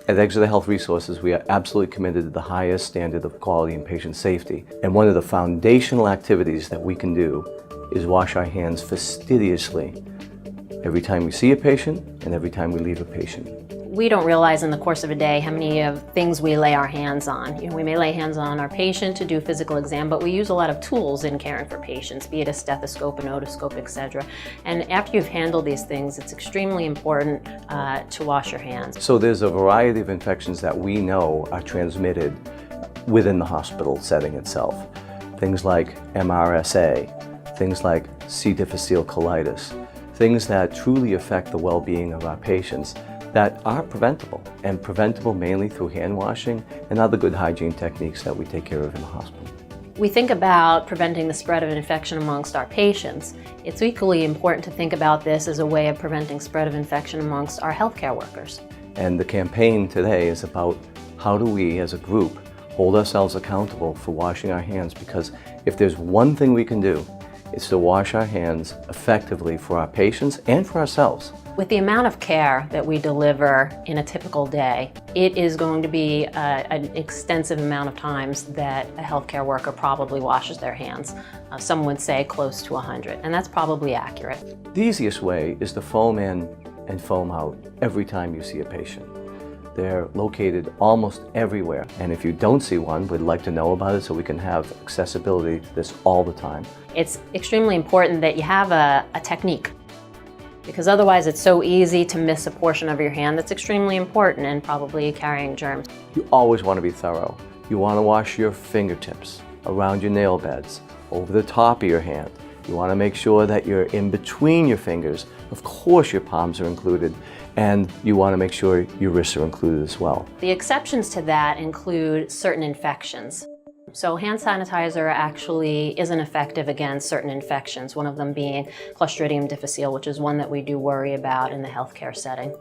At Exeter Health Resources, we are absolutely committed to the highest standard of quality and patient safety. And one of the foundational activities that we can do is wash our hands fastidiously every time we see a patient and every time we leave a patient. We don't realize in the course of a day how many of things we lay our hands on. We may lay hands on our patient to do a physical exam, but we use a lot of tools in caring for patients, be it a stethoscope, an otoscope, etc. And after you've handled these things, it's extremely important to wash your hands. So there's a variety of infections that we know are transmitted within the hospital setting itself. Things like MRSA, things like C. difficile colitis, things that truly affect the well-being of our patients that are preventable, and preventable mainly through hand washing and other good hygiene techniques that we take care of in the hospital. We think about preventing the spread of an infection amongst our patients. It's equally important to think about this as a way of preventing spread of infection amongst our healthcare workers. And the campaign today is about how do we as a group hold ourselves accountable for washing our hands, because if there's one thing we can do, it's to wash our hands effectively for our patients and for ourselves. With the amount of care that we deliver in a typical day, it is going to be an extensive amount of times that a healthcare worker probably washes their hands. Some would say close to 100, and that's probably accurate. The easiest way is to foam in and foam out every time you see a patient. They're located almost everywhere, and if you don't see one, we'd like to know about it so we can have accessibility to this all the time. It's extremely important that you have a technique, because otherwise it's so easy to miss a portion of your hand that's extremely important and probably carrying germs. You always want to be thorough. You want to wash your fingertips, around your nail beds, over the top of your hand. You want to make sure that you're in between your fingers. Of course your palms are included, and you want to make sure your wrists are included as well. The exceptions to that include certain infections. So hand sanitizer actually isn't effective against certain infections, one of them being Clostridium difficile, which is one that we do worry about in the healthcare setting.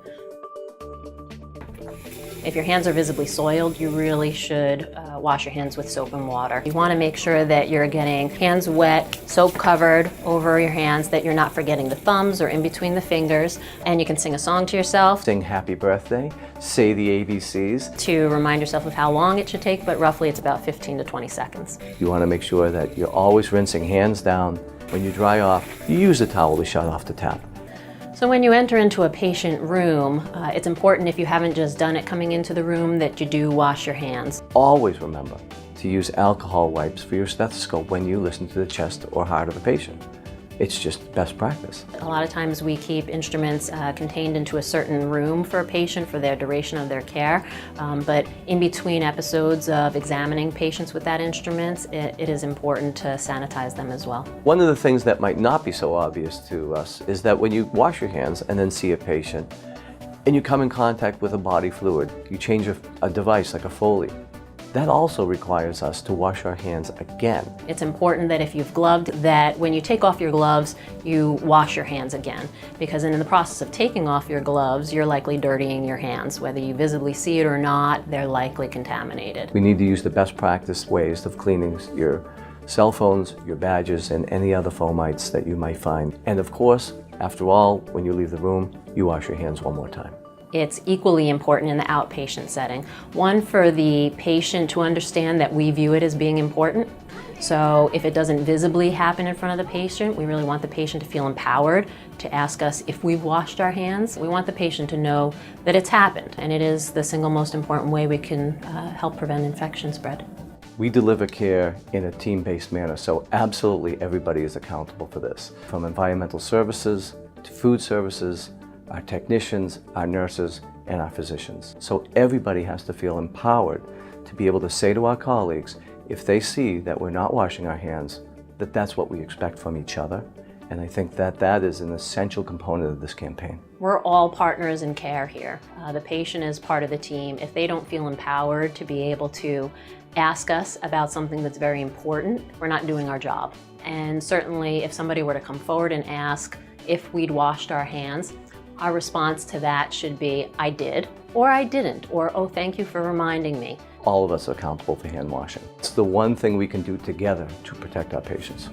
If your hands are visibly soiled, you really should wash your hands with soap and water. You want to make sure that you're getting hands wet, soap covered over your hands, that you're not forgetting the thumbs or in between the fingers, and you can sing a song to yourself. Sing happy birthday, say the ABCs. To remind yourself of how long it should take, but roughly it's about 15 to 20 seconds. You want to make sure that you're always rinsing hands down. When you dry off, you use a towel to shut off the tap. So when you enter into a patient room, it's important, if you haven't just done it coming into the room, that you do wash your hands. Always remember to use alcohol wipes for your stethoscope when you listen to the chest or heart of a patient. It's just best practice. A lot of times we keep instruments contained into a certain room for a patient for their duration of their care, but in between episodes of examining patients with that instruments, it is important to sanitize them as well. One of the things that might not be so obvious to us is that when you wash your hands and then see a patient, and you come in contact with a body fluid, you change a device like a Foley, that also requires us to wash our hands again. It's important that if you've gloved, that when you take off your gloves, you wash your hands again, because in the process of taking off your gloves, you're likely dirtying your hands. Whether you visibly see it or not, they're likely contaminated. We need to use the best practice ways of cleaning your cell phones, your badges, and any other fomites that you might find. And of course, after all, when you leave the room, you wash your hands one more time. It's equally important in the outpatient setting. One, for the patient to understand that we view it as being important. So if it doesn't visibly happen in front of the patient, we really want the patient to feel empowered to ask us if we've washed our hands. We want the patient to know that it's happened, and it is the single most important way we can help prevent infection spread. We deliver care in a team-based manner, so absolutely everybody is accountable for this. From environmental services to food services, our technicians, our nurses, and our physicians. So everybody has to feel empowered to be able to say to our colleagues, if they see that we're not washing our hands, that that's what we expect from each other. And I think that that is an essential component of this campaign. We're all partners in care here. The patient is part of the team. If they don't feel empowered to be able to ask us about something that's very important, we're not doing our job. And certainly if somebody were to come forward and ask if we'd washed our hands, our response to that should be, I did, or I didn't, or oh, thank you for reminding me. All of us are accountable for hand washing. It's the one thing we can do together to protect our patients.